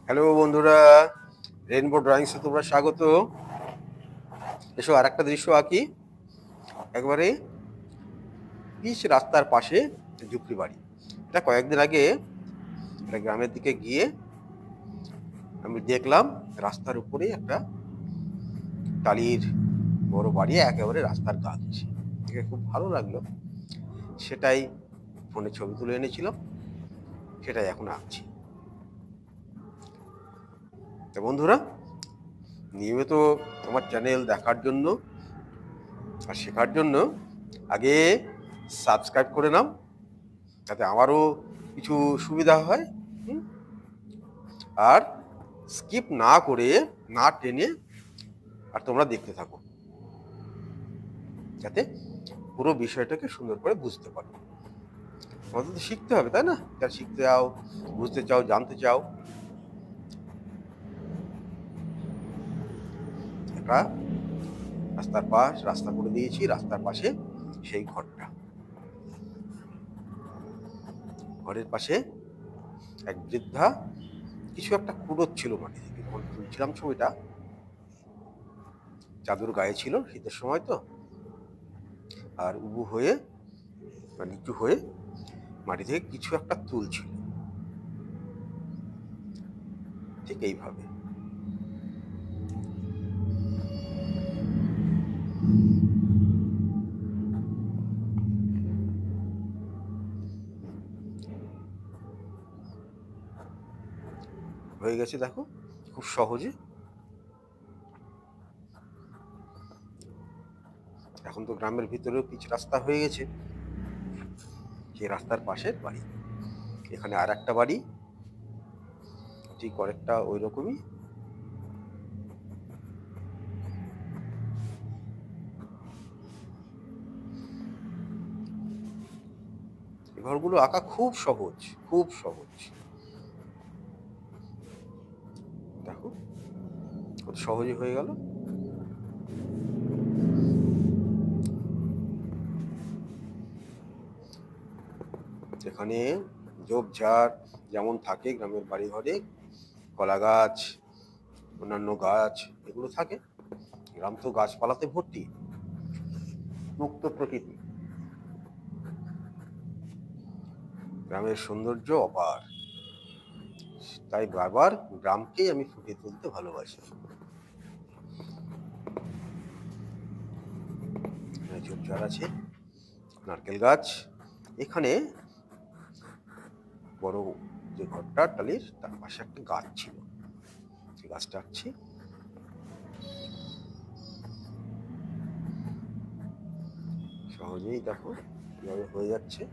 Hello বন্ধুরা, rainbow ড্রয়িংসে তোমরা স্বাগত। এসো আর একটা দৃশ্য আঁকি। একবারে পিচ রাস্তার পাশে ঝুপড়ি বাড়ি। এটা কয়েকদিন আগে একটা গ্রামের দিকে গিয়ে আমি দেখলাম রাস্তার উপরে একটা টালির বড় বাড়ি একেবারে রাস্তার গা ঘেঁষে। দেখে খুব ভালো লাগলো। সেটাই ফোনে ছবি তুলে এনেছিলাম, সেটাই এখন আঁকছি। তো বন্ধুরা, নিয়মিত আমার চ্যানেল দেখার জন্য আর শেখার জন্য আগে সাবস্ক্রাইব করে নাও, যাতে আমারও কিছু সুবিধা হয়। আর স্কিপ না করে, না টেনে আর তোমরা দেখতে থাকো, যাতে পুরো বিষয়টাকে সুন্দর করে বুঝতে পারো। তোমাদের তো শিখতে হবে, তাই না? যারা শিখতে চাও, বুঝতে চাও, জানতে চাও। একটা রাস্তা করে দিয়েছি, রাস্তার পাশে সেই ঘরটা। ঘরের পাশে এক বৃদ্ধা কিছু একটা কুড়োচ্ছিল মাটি থেকে। যখন তুলছিলাম ছবিটা, চাদর গায়ে ছিল, শীতের সময় তো, আর উবু হয়ে বা নিচু হয়ে মাটি থেকে কিছু একটা তুলছিল, ঠিক এইভাবে। হয়ে গেছে, দেখো, খুব সহজে। এখন তো গ্রামের ভিতরেও পিচ রাস্তা হয়ে গেছে। সেই রাস্তার পাশের বাড়ি। এখানে আর একটা বাড়ি, ঠিক অনেকটা ওই রকমই। ঘরগুলো আঁকা খুব সহজ, খুব সহজ। দেখো কত সহজে হয়ে গেল। এখানে ঝোপঝাড় যেমন থাকে গ্রামের বাড়ি ঘরে, কলা গাছ, অন্যান্য গাছ, এগুলো থাকে। গ্রাম তো গাছপালাতে ভর্তি, মুক্ত প্রকৃতি। গ্রামের সৌন্দর্য অপার, তাই বারবার গ্রামকেই আমি ফুটিয়ে তুলতে ভালোবাসি। ঝোপঝাড় আছে, নারকেল গাছ। এখানে বড় যে ঘরটা টালির, তার পাশে একটা গাছ ছিল, সেই গাছটা আঁকছি। সহজেই দেখো কিভাবে হয়ে যাচ্ছে।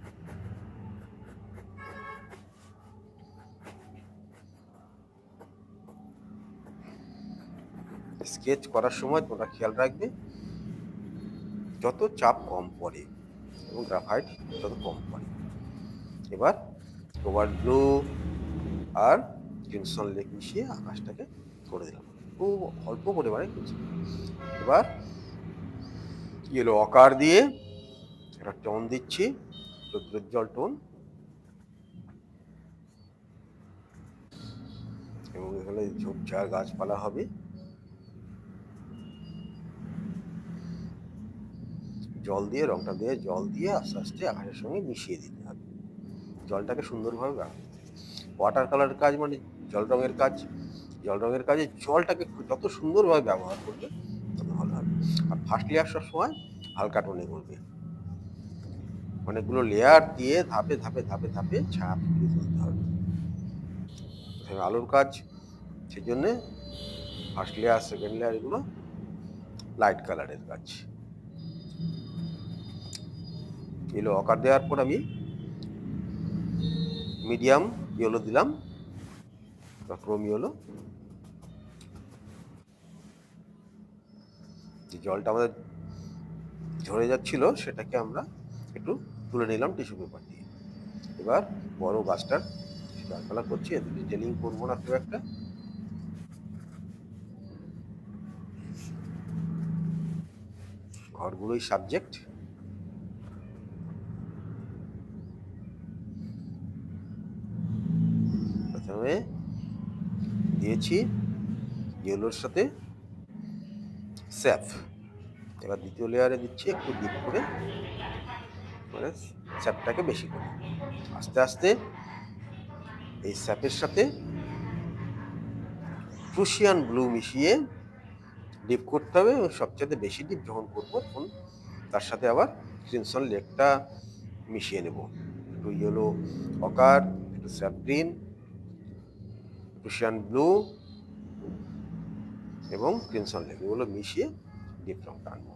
স্কেচ করার সময় তোমরা খেয়াল রাখবে যত চাপ কম পড়ে এবং গ্রাফাইট যত কম পড়ে। এবার কোবাল্ট ব্লু আর ক্রিমসন লেক মিশিয়ে আকাশটাকে করে দিলাম, খুব অল্প পরিমাণে কিছু। এবার ইয়েলো অকার দিয়ে একটা টোন দিচ্ছি, রৌদ্রোজ্জ্বল টোন। এবং এখানে ঝোপঝাড় গাছপালা হবে। জল দিয়ে, রংটা দিয়ে, জল দিয়ে আস্তে আস্তে আকাশের সঙ্গে মিশিয়ে দিতে হবে। জলটাকে সুন্দরভাবে ব্যবহার করতে হবে। ওয়াটার কালারের কাজ মানে জল রঙের কাজ। জল রঙের কাজে জলটাকে যত সুন্দরভাবে ব্যবহার করবে তত ভালো হবে। আর ফার্স্ট লেয়ার সবসময় হালকা টোনে করবে। অনেকগুলো লেয়ার দিয়ে ধাপে ধাপে ধাপে ধাপে ছায়া ফুটিয়ে তুলতে হবে। আলোর কাজ, সেই জন্যে ফার্স্ট লেয়ার, সেকেন্ড লেয়ার, এগুলো লাইট কালারের কাজ। এগুলো অকার দেওয়ার পর আমি মিডিয়াম ইয়েলো দিলাম, ক্রোম ইয়েলো। যে জলটা আমাদের ঝরে যাচ্ছিল সেটাকে আমরা একটু তুলে নিলাম টিস্যু পেপার দিয়ে। এবার বড় গাছটার ডালপালা করছি, এতে ডিটেলিং করবো না খুব একটা। ঘরগুলোই সাবজেক্ট। প্রথমে দিয়েছি ইয়েলোর সাথে স্যাফ। এবার দ্বিতীয় লেয়ারে দিচ্ছি একটু ডিপ করে, মানে স্যাপটাকে বেশি করে। আস্তে আস্তে এই স্যাপের সাথে প্রুশিয়ান ব্লু মিশিয়ে ডিপ করতে হবে, এবং সবচেয়ে বেশি ডিপ যখন করবো তখন তার সাথে আবার ক্রিমসন লেকটা মিশিয়ে নেব। একটু ইয়েলো অকার, একটু স্যাপ গ্রিন, প্রুশিয়ান ব্লু এবং ক্রিমসন লেক, এগুলো মিশিয়ে ডিপ রংটা আনবো।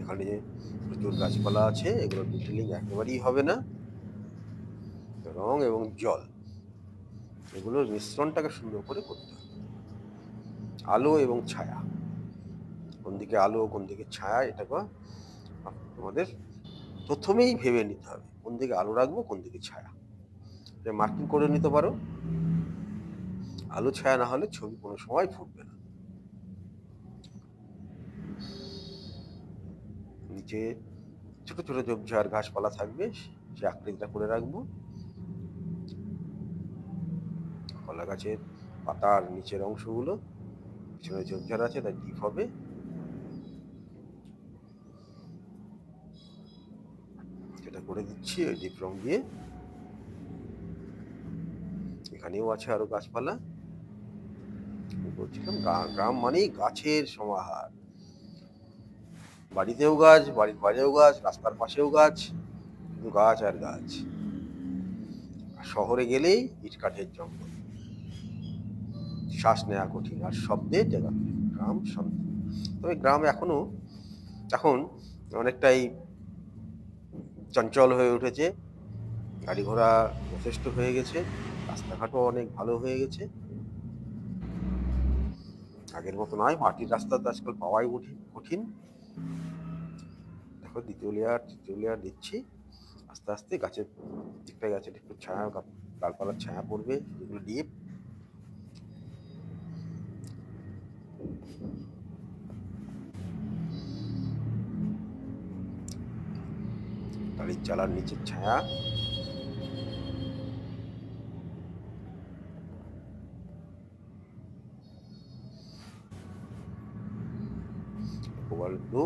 এখানে যে প্রচুর গাছপালা আছে, এগুলো ডিটেলিং একেবারেই হবে না। রং এবং জল এগুলোর মিশ্রণটাকে সুন্দর করে করতে হবে। আলো এবং ছায়া, কোন দিকে আলো কোন দিকে ছায়া, এটাকে তোমাদের প্রথমেই ভেবে নিতে হবে কোন দিকে আলো রাখবো কোন দিকে ছায়া। এটা মার্কিং করে নিতে পারো। আলো ছায়া না হলে ছবি কোনো সময় ফুটবে না। নিচে ছোট ছোট ঝোপঝাড় ঘাসপালা থাকবে, সে আকৃতিটা করে রাখবো। কলা গাছের পাতার নিচের অংশগুলো পিছনে ঝোপঝাড় আছে, তাই ডিপ হবে। সেটা করে দিচ্ছি ওই ডিপ রং দিয়ে। এখানেও আছে আরো গাছপালা। বলছিলাম গ্রাম মানেই গাছের সমাহার। বাড়িতেও গাছ, বাড়ির বাইরেও গাছ, রাস্তার পাশেও গাছ, শুধু গাছ আর গাছ। শহরে গেলেই ইটকাঠের জঙ্গল, শ্বাস নেওয়া কঠিন, আর শব্দের জায়গা। গ্রাম শান্ত। তবে গ্রাম এখন অনেকটাই চঞ্চল হয়ে উঠেছে, গাড়ি ঘোড়া যথেষ্ট হয়ে গেছে, রাস্তাঘাটও অনেক ভালো হয়ে গেছে। আগের মতো নয়, মাটির রাস্তা তো আজকাল পাওয়াই কঠিন। দেখো দ্বিতীয় লেয়ার তৃতীয় লেয়ার দিচ্ছি। আস্তে আস্তে গাছের একটু ছায়া, ডালপালার ছায়া পড়বে, যেগুলো ডিপ। টালির চালার নিচের ছায়া, কোবাল্ট ব্লু,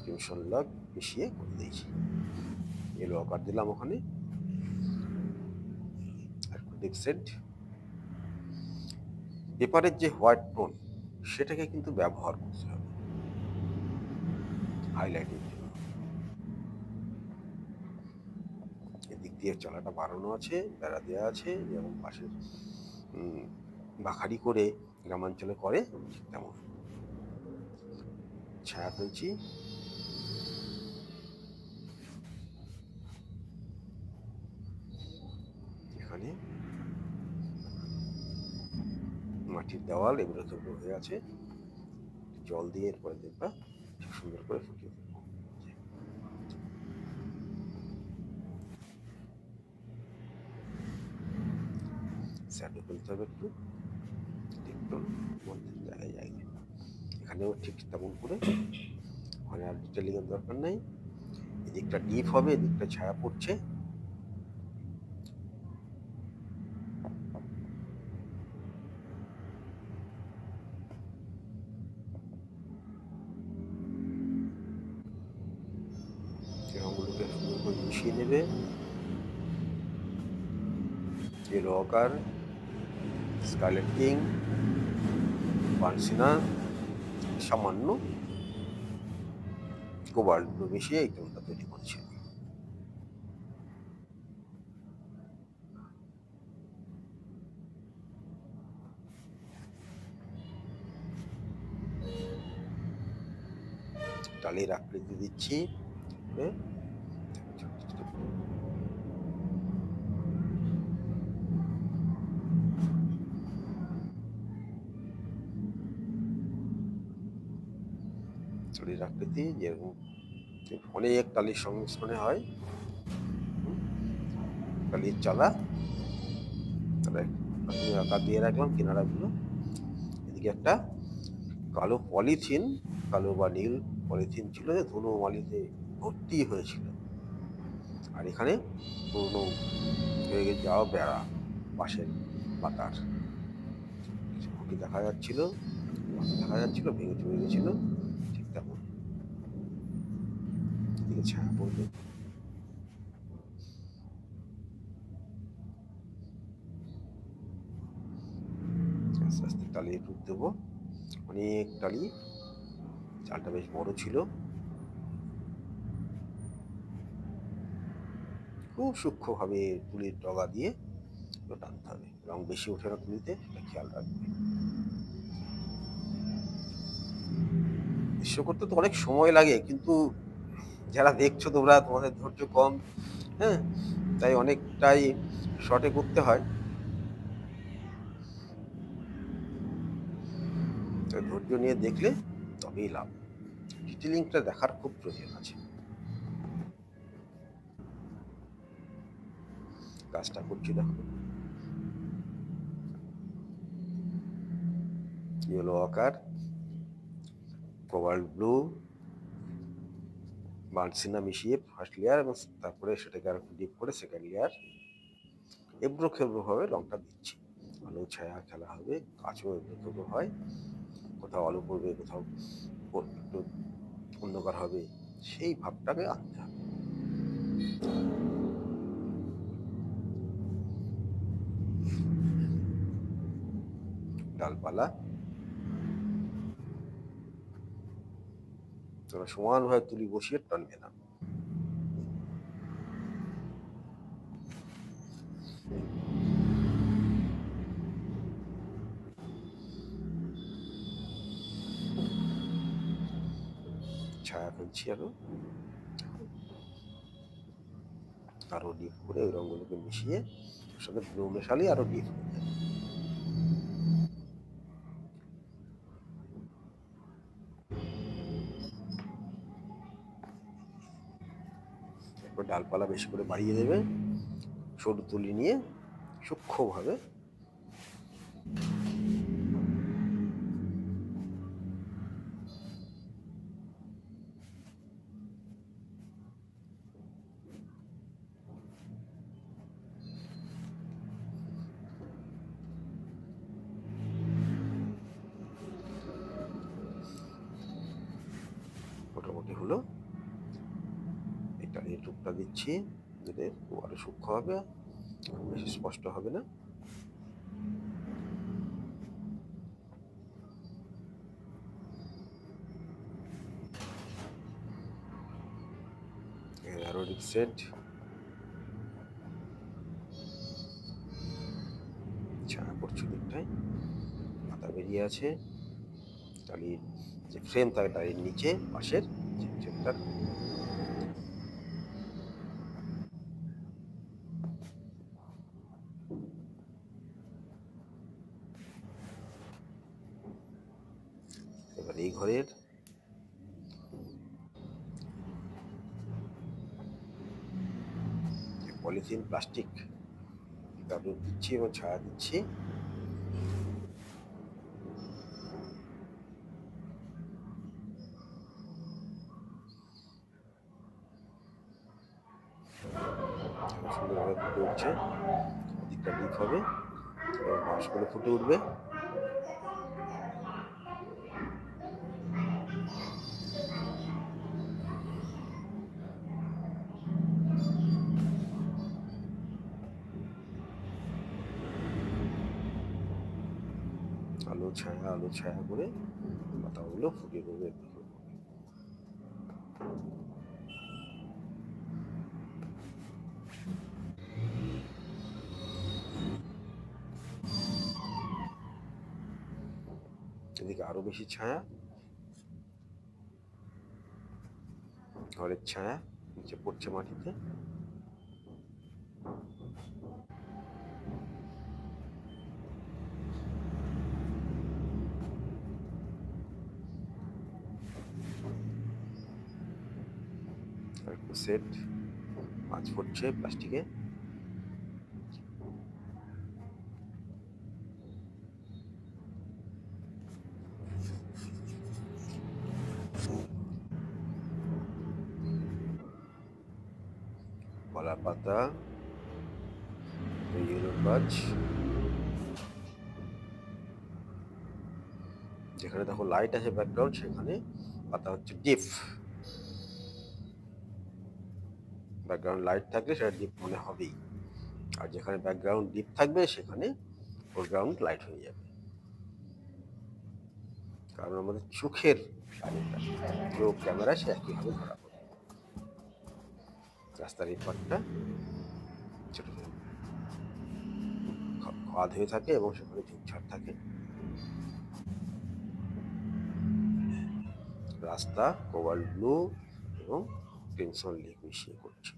ক্রিমসন লাগ মিশিয়ে করে দিয়েছি। এলো আকার দিলাম ওখানে, একটু ডিপসেট। পেপারের যে হোয়াইট টোন সেটাকে কিন্তু ব্যবহার করতে হবে হাইলাইটের জন্য। এদিক দিয়ে চালাটা বাড়ানো আছে, বেড়া দেওয়া আছে, যেমন পাশের বাখারি করে গ্রামাঞ্চলে করে তেমন। ছায়া ফেলছি। এখানে মাটির দেওয়াল এগুলো তো হয়ে আছে, জল দিয়ে এরপরে দেখবা ঠিক সুন্দর করে ফুটিয়ে দেবো। স্যাডো ফেলতে হবে একটু, জায়গায়। এখানেও ঠিক তেমন করে, ওখানে আর ডিটেলিং এর দরকার নেই। এদিকটা ডিপ হবে, এদিকটা ছায়া পড়ছে। রঙগুলোকে সুন্দর করে মিশিয়ে নেবে। ইয়েলো অকার, স্কারলেট কিং, পানসিনা, সামান্য কোবাল্ট ব্লু মিশিয়ে এই টোনটা তৈরি করছে। ডালের আকৃতি দিচ্ছি, ডালের আকৃতি যেরকম অনেক টালির সংমিশ্রণে হয়। টালির চালা আকার দিয়ে রাখলাম কিনারাগুলো। এদিকে একটা কালো পলিথিন, কালো বা নীল পলিথিন ছিল, যে ধুলো মালিতে ভর্তি হয়েছিল। আর এখানে পুরনো হয়ে গেছে যাও বেড়া বাঁশের পাতার খুঁটি দেখা যাচ্ছিল, দেখা যাচ্ছিল, ভেঙে চলে গেছিল, ঠিক তেমন এদিকে ছায়া পড়বে। আস্তে আস্তে টালিয়ে টুক দেবো, অনেক টালি, চালটা বেশ বড় ছিল, খুব সূক্ষ্মভাবে তুলির ডগা দিয়ে টানতে হবে, রং বেশি ওঠে না তুলিতে, সেটা খেয়াল রাখবে। দৃশ্য করতে তো অনেক সময় লাগে, কিন্তু যারা দেখছো তোমরা, তোমাদের ধৈর্য কম, হ্যাঁ, তাই অনেকটাই শর্টে করতে হয়, তাই ধৈর্য নিয়ে দেখলে তবেই লাভ। ডিটেলিংটা দেখার খুব প্রয়োজন আছে। কাজটা করছি দেখো, ইয়েলো আকার, কোবাল্ট ব্লু, বার্নসিনা মিশিয়ে ফার্স্ট লেয়ার, এবং তারপরে সেটাকে আর ডিপ করে সেকেন্ড লেয়ার এবড়ো খেবড়ো ভাবে রংটা দিচ্ছি। আলো ছায়া খেলা হবে, কাঁচও এবড়ো খেবড়ো হয়, কোথাও আলো পড়বে, কোথাও একটু অন্ধকার হবে, সেই ভাবটাকে আনতে হবে। ডালপালা তোমরা সমানভাবে তুলি বসিয়ে টানবে না। ছায়া ফেলছি আরো ডিপ করে ওই রঙগুলোকে মিশিয়ে ওর সাথে ব্লু মেশালে আরো ডিপ হয়ে যায়। এরপর ডালপালা বেশি করে বাড়িয়ে দেবে, সরু তুলি নিয়ে সূক্ষ্মভাবে মোটামুটি হলো। এটা এই টুকটা দিচ্ছি, দিলে আরো সূক্ষ্ম হবে, বেশি স্পষ্ট হবে না। আরো ডিপ সেট, ছায়া পড়ছে দিকটায়, পাতা বেরিয়ে আছে, টালির যে ফ্রেম থাকে টালির নিচে পাশের যে ফ্রেমটার, এবার এই ঘরের পলিথিন প্লাস্টিক তারপরে দিচ্ছি এবং ছায়া দিচ্ছি। সুন্দরভাবে ফুটে উঠছে, দিকটা ডিপ হবে এবং বাঁশগুলো ফুটে উঠবে। আলো ছায়া করে পাতাগুলো ফুটিয়ে দেবে। এদিকে আরো বেশি ছায়া, ঘরের ছায়া নিচে পড়ছে মাটিতে, একটু সেট মাছ পড়ছে প্লাস্টিকে। কলা পাতা, ইয়েলোর কাজ, যেখানে দেখো লাইট আছে ব্যাকগ্রাউন্ড সেখানে পাতা হচ্ছে ডিপ। ব্যাকগ্রাউন্ড লাইট থাকলে সেটা ডিপ মনে হবেই, আর যেখানে ব্যাকগ্রাউন্ড ডিপ থাকবে সেখানে ফোরগ্রাউন্ড লাইট হয়ে যাবে। কারণ আমাদের চোখের পুরো ক্যামেরা সে একইভাবে ধরা পড়ে। রাস্তার এই পাটটা ছোট ছোট খাদ হয়ে থাকে এবং সেখানে ঝোপঝাড় থাকে। রাস্তা কোবাল্ট ব্লু এবং ক্রিমসন লিক মিশিয়ে করছে।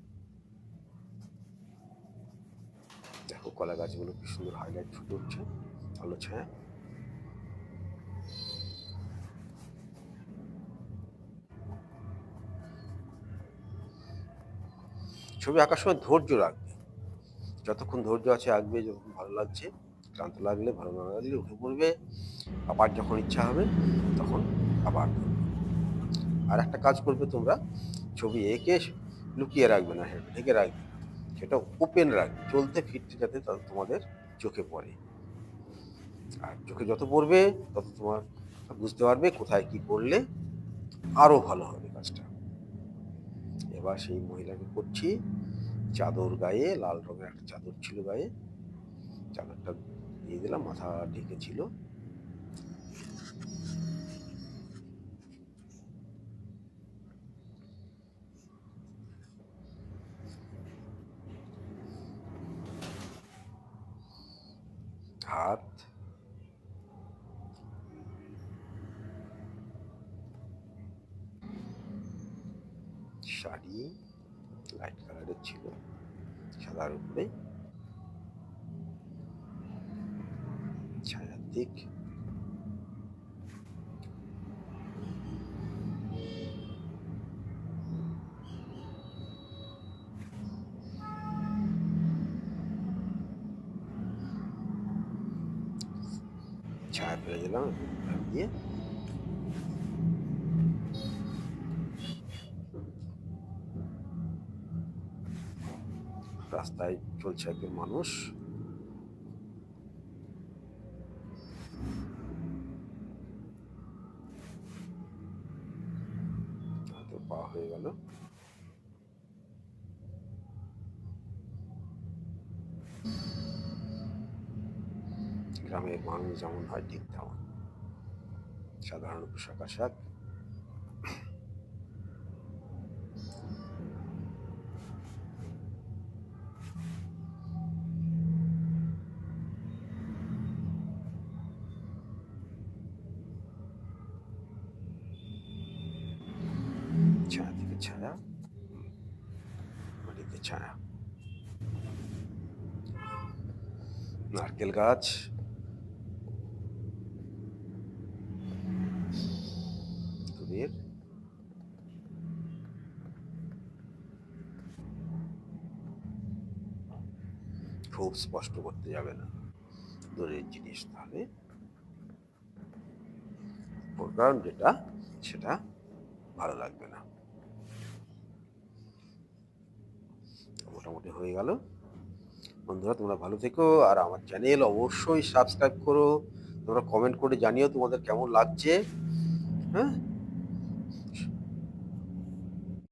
দেখো কলা গাছগুলো কি সুন্দর হাইলাইট ফুটে উঠছে, আলো ছায়া। ছবি আঁকার সময় ধৈর্য রাখবে, যতক্ষণ ধৈর্য আছে আঁকবে, যতক্ষণ ভালো লাগছে। ক্লান্ত লাগলে, ভালো না লাগলে উঠে পড়বে, আবার যখন ইচ্ছা হবে তখন আবার। আর একটা কাজ করবে তোমরা, ছবি এঁকে লুকিয়ে রাখবে না, সেটা ঢেকে রাখবে, সেটা ওপেন রাখবে, চলতে ফিরতে যাতে তোমাদের চোখে পড়ে। আর চোখে যত পড়বে তত তোমার বুঝতে পারবে কোথায় কি করলে আরো ভালো হবে কাজটা। এবার সেই মহিলাকে করছি, চাদর গায়ে, লাল রঙের একটা চাদর ছিল গায়ে, চাদরটা দিয়ে দিলাম, মাথা ঢেকেছিল। হাত, শাড়ি লাইট কালারের ছিল, সাদার উপরে ছায়ার দিক। ছায়া ফেলে দিলাম দিয়ে। রাস্তায় চলছে একজন মানুষ, হয়তো পা হয়ে গেল। গ্রামের মানুষ যেমন হয় ঠিক তেমন, সাধারণ পোশাক আশাক। ছায়া থেকে ছায়া, মাটিতে ছায়া। নারকেল গাছ, দূরের খুব স্পষ্ট করতে যাবে না, দূরের জিনিস, তাহলে ফোরগ্রাউন্ড যেটা সেটা ভালো লাগবে না। মোটামুটি হয়ে গেল। বন্ধুরা তোমরা ভালো থেকো, আর আমার চ্যানেল অবশ্যই সাবস্ক্রাইব করো। তোমরা কমেন্ট করে জানিও তোমাদের কেমন লাগছে। হ্যাঁ,